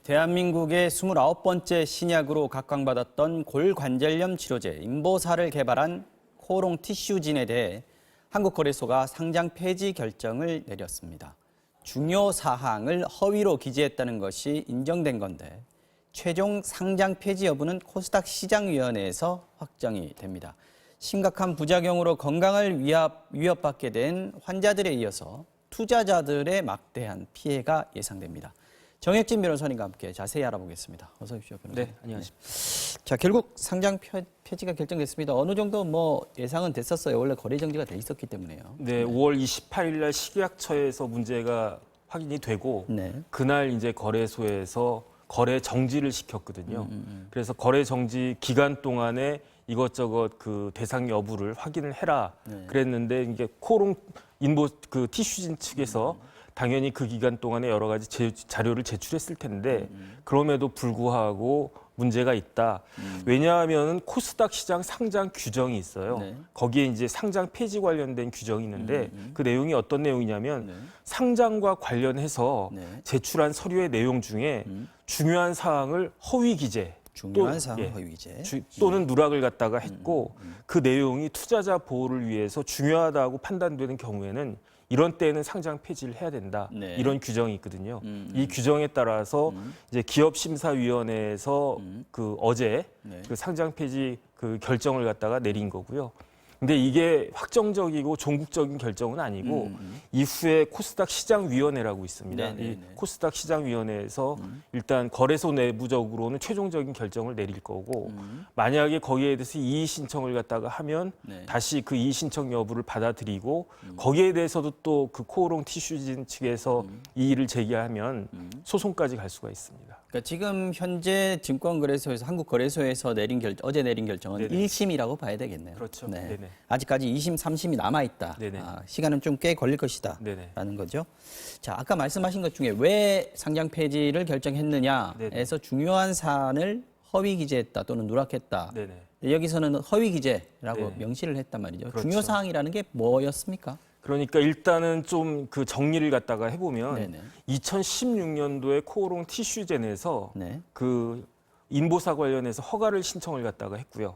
대한민국의 29번째 신약으로 각광받았던 골관절염 치료제 인보사를 개발한 코오롱 티슈진에 대해 한국거래소가 상장 폐지 결정을 내렸습니다. 중요 사항을 허위로 기재했다는 것이 인정된 건데 최종 상장 폐지 여부는 코스닥 시장위원회에서 확정이 됩니다. 심각한 부작용으로 건강을 위협받게 된 환자들에 이어서 투자자들의 막대한 피해가 예상됩니다. 정혁진 변호사님과 함께 자세히 알아보겠습니다. 어서 오십시오, 변호사님. 네, 안녕하십니까. 자, 결국 상장 폐지가 결정됐습니다. 어느 정도 예상은 됐었어요. 원래 거래 정지가 돼 있었기 때문에요. 네, 5월 28일 날 식약처에서 문제가 확인이 되고 그날 이제 거래소에서 거래 정지를 시켰거든요. 그래서 거래 정지 기간 동안에 이것저것 그 대상 여부를 확인을 해라 그랬는데 이게 코오롱 인보 그 티슈진 측에서 당연히 그 기간 동안에 여러 가지 자료를 제출했을 텐데 그럼에도 불구하고 문제가 있다. 왜냐하면 코스닥 시장 상장 규정이 있어요. 거기에 이제 상장 폐지 관련된 규정이 있는데 그 내용이 어떤 내용이냐면 상장과 관련해서 제출한 서류의 내용 중에 중요한 사항을 허위 기재 중요한 사항 허위 기재 또는 누락을 갖다가 했고 그 내용이 투자자 보호를 위해서 중요하다고 판단되는 경우에는 이런 때에는 상장 폐지를 해야 된다. 이런 규정이 있거든요. 이 규정에 따라서 이제 기업심사위원회에서 그 어제 그 상장 폐지 그 결정을 갖다가 내린 거고요. 근데 이게 확정적이고 종국적인 결정은 아니고 이후에 코스닥 시장위원회라고 있습니다. 이 코스닥 시장위원회에서 일단 거래소 내부적으로는 최종적인 결정을 내릴 거고 만약에 거기에 대해서 이의 신청을 갖다가 하면 다시 그 이의 신청 여부를 받아들이고 거기에 대해서도 또 그 코오롱 티슈진 측에서 이의를 제기하면 소송까지 갈 수가 있습니다. 그러니까 지금 현재 증권거래소에서 한국거래소에서 어제 내린 결정은 1심이라고 봐야 되겠네요. 그렇죠. 아직까지 2심, 3심이 남아있다. 시간은 좀 꽤 걸릴 것이다. 라는 거죠. 자, 아까 말씀하신 것 중에 왜 상장 폐지를 결정했느냐에서 중요한 사안을 허위 기재했다 또는 누락했다. 여기서는 허위 기재라고 명시를 했단 말이죠. 그렇죠. 중요 사항이라는 게 뭐였습니까? 그러니까 일단은 좀 그 정리를 갖다가 해보면 2016년도에 코오롱 티슈젠에서 그 인보사 관련해서 허가를 신청을 갖다가 했고요.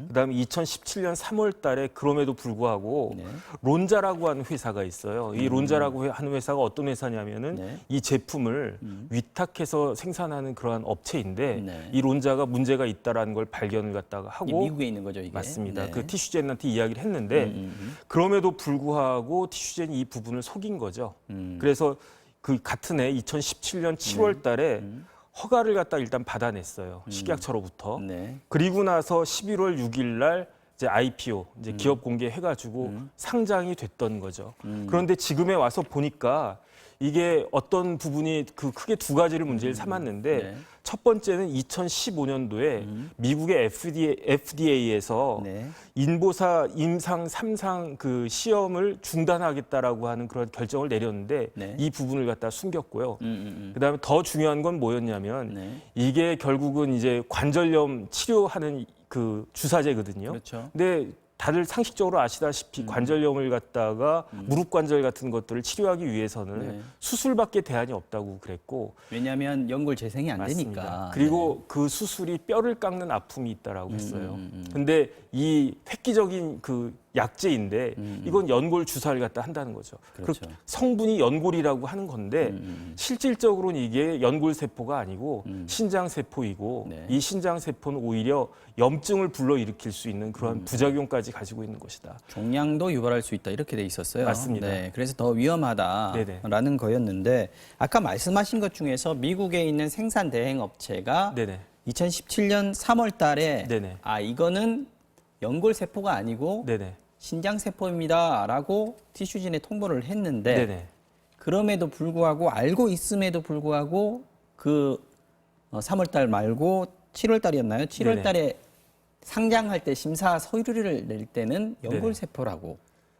그다음에 2017년 3월 달에 그럼에도 불구하고 론자라고 하는 회사가 있어요. 이 론자라고 하는 회사가 어떤 회사냐면은 이 제품을 위탁해서 생산하는 그러한 업체인데 이 론자가 문제가 있다라는 걸 발견을 갖다가 하고 미국에 있는 거죠, 이게. 맞습니다. 그 티슈젠한테 이야기를 했는데 그럼에도 불구하고 티슈젠이 이 부분을 속인 거죠. 그래서 그 같은 해 2017년 7월 달에 허가를 갖다 일단 받아냈어요. 식약처로부터. 그리고 나서 11월 6일 날 이제 IPO, 이제 기업 공개해가지고 상장이 됐던 거죠. 그런데 지금에 와서 보니까 이게 어떤 부분이 그 크게 두 가지를 문제를 삼았는데 첫 번째는 2015년도에 미국의 FDA에서 인보사 임상 3상 그 시험을 중단하겠다라고 하는 그런 결정을 내렸는데 이 부분을 갖다 숨겼고요. 그다음에 더 중요한 건 뭐였냐면 이게 결국은 이제 관절염 치료하는 그 주사제거든요. 근데 다들 상식적으로 아시다시피 관절염을 갖다가 무릎 관절 같은 것들을 치료하기 위해서는 수술밖에 대안이 없다고 그랬고 왜냐하면 연골 재생이 안 맞습니다. 되니까. 그리고 그 수술이 뼈를 깎는 아픔이 있다라고 했어요. 근데 이 획기적인 그 약제인데 이건 연골 주사를 갖다 한다는 거죠. 그렇죠. 성분이 연골이라고 하는 건데 실질적으로는 이게 연골 세포가 아니고 신장 세포이고 이 신장 세포는 오히려 염증을 불러일으킬 수 있는 그런 부작용까지 가지고 있는 것이다. 종양도 유발할 수 있다 이렇게 돼 있었어요. 맞습니다. 그래서 더 위험하다라는 거였는데 아까 말씀하신 것 중에서 미국에 있는 생산 대행 업체가 2017년 3월 달에 이거는 연골 세포가 아니고 신장 세포입니다라고 티슈진에 통보를 했는데 그럼에도 불구하고 알고 있음에도 불구하고 그 3월 달 말고 7월 달이었나요? 7월 달에 상장할 때 심사 서류를 낼 때는 연골 세포라고.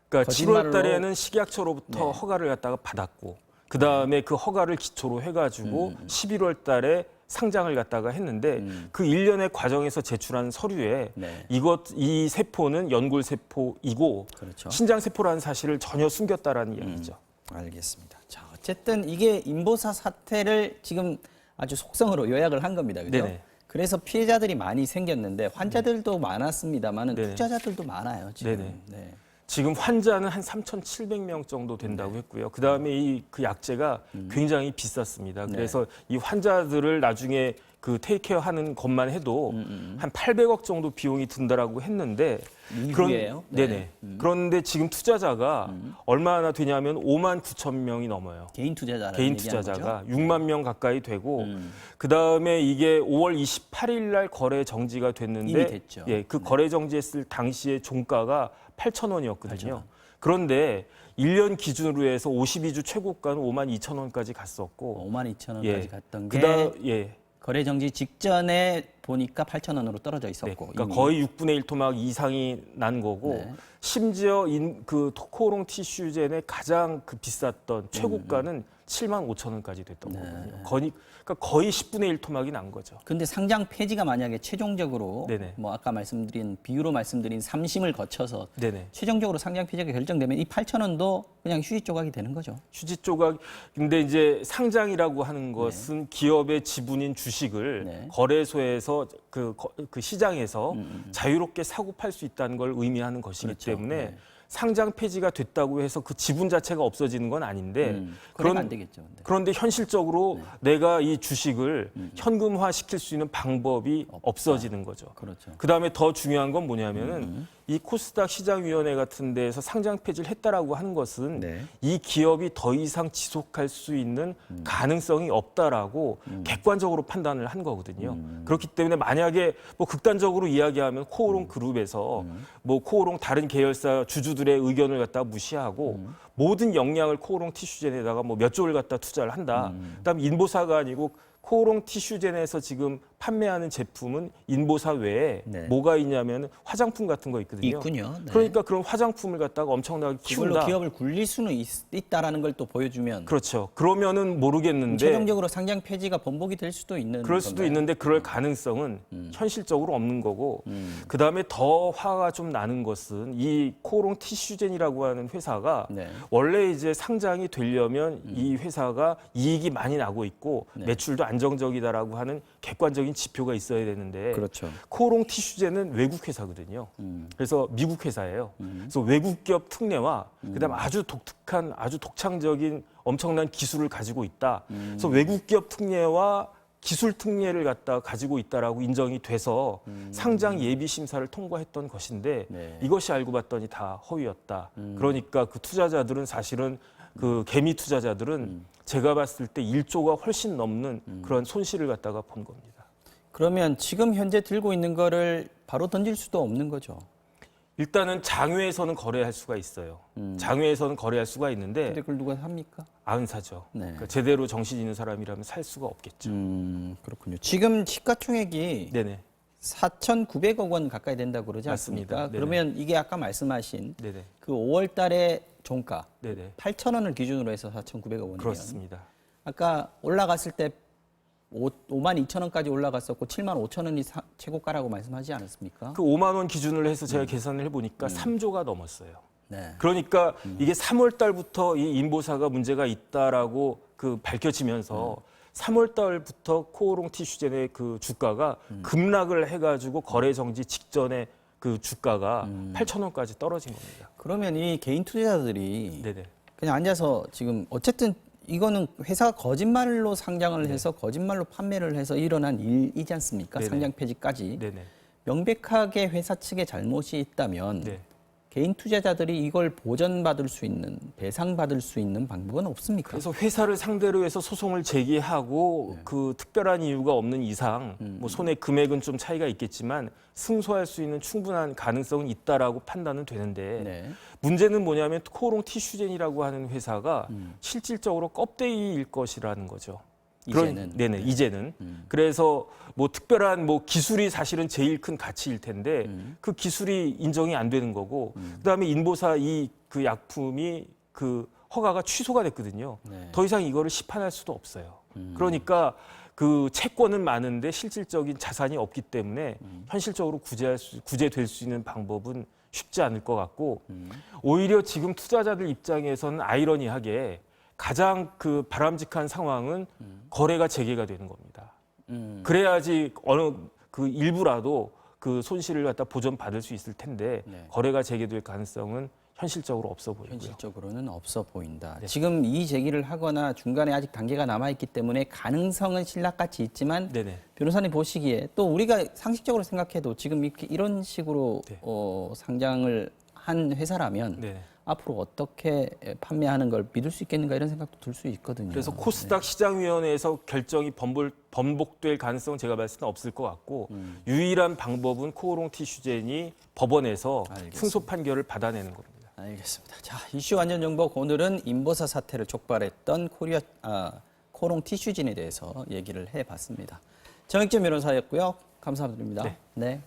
그러니까 7월 달에는 식약처로부터 허가를 갖다가 받았고 그다음에 그 허가를 기초로 해가지고 11월 달에 상장을 갖다가 했는데 그 일련의 과정에서 제출한 서류에 이 세포는 연골 세포이고 신장 세포라는 사실을 전혀 숨겼다라는 이야기죠. 알겠습니다. 자, 어쨌든 이게 인보사 사태를 지금 아주 속성으로 요약을 한 겁니다. 그죠? 네네. 그래서 피해자들이 많이 생겼는데 환자들도 많았습니다만은 네네. 투자자들도 많아요. 지금. 네네. 네. 지금 환자는 한 3,700명 정도 된다고 했고요. 그다음에 그 약제가 굉장히 비쌌습니다. 그래서 이 환자들을 나중에 그 테이크케어 하는 것만 해도 한 800억 정도 비용이 든다라고 했는데 이후에요? 네네. 그런데 지금 투자자가 얼마나 되냐면 5만 9천 명이 넘어요. 개인 투자자라는 개인 얘기하는 투자자가 거죠? 6만 명 가까이 되고 그다음에 이게 5월 28일 날 거래 정지가 됐는데 이미 됐죠. 예, 그 거래 정지했을 당시의 종가가 8,000원이었거든요. 그런데 1년 기준으로 해서 52주 최고가는 5만 2천 원까지 갔었고 5만 2천 원까지 예. 갔던 게 예. 거래 정지 직전에 보니까 8천 원으로 떨어져 네, 있었고 그러니까 이미. 거의 6분의 1 토막 이상이 난 거고 네. 심지어 그 코오롱 티슈젠의 가장 그 비쌌던 최고가는 7만 5천 원까지 됐던 거거든요. 그러니까 거의 10분의 1 토막이 난 거죠. 근데 상장 폐지가 만약에 최종적으로 네네. 뭐 아까 말씀드린 비유로 말씀드린 3심을 거쳐서 네네. 최종적으로 상장 폐지가 결정되면 이 8천 원도 그냥 휴지 조각이 되는 거죠. 휴지 조각. 근데 이제 상장이라고 하는 것은 기업의 지분인 주식을 네. 거래소에서 그 시장에서 자유롭게 사고 팔 수 있다는 걸 의미하는 것이기 그렇죠. 때문에 네. 상장 폐지가 됐다고 해서 그 지분 자체가 없어지는 건 아닌데 그러면 안 되겠죠. 근데. 그런데 현실적으로 내가 이 주식을 현금화 시킬 수 있는 방법이 없어지는 거죠. 그렇죠. 그다음에 더 중요한 건 뭐냐면은 이 코스닥 시장위원회 같은 데에서 상장 폐지를 했다라고 하는 것은 네. 이 기업이 더 이상 지속할 수 있는 가능성이 없다라고 객관적으로 판단을 한 거거든요. 그렇기 때문에 만약에 뭐 극단적으로 이야기하면 코오롱 그룹에서 뭐 코오롱 다른 계열사 주주들의 의견을 갖다가 무시하고 모든 역량을 코오롱 티슈젠에다가 뭐 몇 조를 갖다 투자를 한다. 그다음에 인보사가 아니고 코오롱 티슈젠에서 지금 판매하는 제품은 인보사 외에 네. 뭐가 있냐면 화장품 같은 거 있거든요. 있군요. 네. 그러니까 그런 화장품을 갖다가 엄청나게 그걸로 키운다. 기업을 굴릴 수는 있다라는 걸 또 보여주면 그렇죠. 그러면은 모르겠는데 최종적으로 상장 폐지가 번복이 될 수도 있는 그럴 수도 건가요? 있는데 그럴 가능성은 현실적으로 없는 거고 그다음에 더 화가 좀 나는 것은 이 코오롱 티슈젠이라고 하는 회사가 네. 원래 이제 상장이 되려면 이 회사가 이익이 많이 나고 있고 매출도 안정적이다라고 하는 객관적인 지표가 있어야 되는데 그렇죠. 코오롱 티슈젠은 외국 회사거든요. 그래서 미국 회사예요. 그래서 외국 기업 특례와 그다음에 아주 독특한 아주 독창적인 엄청난 기술을 가지고 있다. 그래서 외국 기업 특례와 기술 특례를 갖다 가지고 있다라고 인정이 돼서 상장 예비 심사를 통과했던 것인데 네. 이것이 알고 봤더니 다 허위였다. 그러니까 그 투자자들은 사실은 그 개미 투자자들은 제가 봤을 때 1조가 훨씬 넘는 그런 손실을 갖다가 본 겁니다. 그러면 지금 현재 들고 있는 거를 바로 던질 수도 없는 거죠. 일단은 장외에서는 거래할 수가 있어요. 장외에서는 거래할 수가 있는데 근데 그걸 누가 삽니까? 안 사죠. 네. 그러니까 제대로 정신 있는 사람이라면 살 수가 없겠죠. 그렇군요. 지금 시가총액이 네네. 4,900억 원 가까이 된다고 그러지 않습니까? 맞습니다. 네네. 그러면 이게 아까 말씀하신 네네. 그 5월 달에 종가 네네. 8,000원을 기준으로 해서 4,900억 원이면 그렇습니다. 아까 올라갔을 때 5만 2천 원까지 올라갔었고 7만 5천 원이 최고가라고 말씀하지 않았습니까? 그 5만 원 기준으로 해서 제가 계산을 해보니까 3조가 넘었어요. 네. 그러니까 이게 3월 달부터 이 인보사가 문제가 있다라고 그 밝혀지면서 3월 달부터 코오롱 티슈젠의 그 주가가 급락을 해가지고 거래 정지 직전에 그 주가가 8,000원까지 떨어진 겁니다. 그러면 이 개인 투자자들이 네네. 그냥 앉아서 지금 어쨌든 이거는 회사가 거짓말로 상장을 해서 거짓말로 판매를 해서 일어난 일이지 않습니까? 네네. 상장 폐지까지. 네네. 명백하게 회사 측에 잘못이 있다면 네. 개인 투자자들이 이걸 보전받을 수 있는, 배상받을 수 있는 방법은 없습니까? 그래서 회사를 상대로 해서 소송을 제기하고 그 특별한 이유가 없는 이상 뭐 손해 금액은 좀 차이가 있겠지만 승소할 수 있는 충분한 가능성은 있다라고 판단은 되는데 네. 문제는 뭐냐면 코오롱 티슈젠이라고 하는 회사가 실질적으로 껍데기일 것이라는 거죠. 이제는. 네네, 이제는. 그래서 뭐 특별한 뭐 기술이 사실은 제일 큰 가치일 텐데 그 기술이 인정이 안 되는 거고 그다음에 인보사 이 그 약품이 그 허가가 취소가 됐거든요. 네. 더 이상 이거를 시판할 수도 없어요. 그러니까 그 채권은 많은데 실질적인 자산이 없기 때문에 현실적으로 구제될 수 있는 방법은 쉽지 않을 것 같고 오히려 지금 투자자들 입장에서는 아이러니하게 가장 그 바람직한 상황은 거래가 재개가 되는 겁니다. 그래야지 어느 그 일부라도 그 손실을 갖다 보전받을 수 있을 텐데 네. 거래가 재개될 가능성은 현실적으로 없어 보이고요. 현실적으로는 없어 보인다. 네. 지금 이의 제기를 하거나 중간에 아직 단계가 남아있기 때문에 가능성은 신락같이 있지만 네네. 변호사님 보시기에 또 우리가 상식적으로 생각해도 지금 이렇게 이런 식으로 네. 상장을 한 회사라면 네네. 앞으로 어떻게 판매하는 걸 믿을 수 있겠는가 이런 생각도 들 수 있거든요. 그래서 코스닥 시장위원회에서 결정이 번복될 가능성은 제가 봤을 때는 없을 것 같고 유일한 방법은 코오롱 티슈젠이 법원에서 알겠습니다. 승소 판결을 받아내는 겁니다. 알겠습니다. 자, 이슈 완전 정복 오늘은 인보사 사태를 촉발했던 코오롱 티슈진에 대해서 얘기를 해봤습니다. 정익진 변호사였고요. 감사드립니다. 네. 네.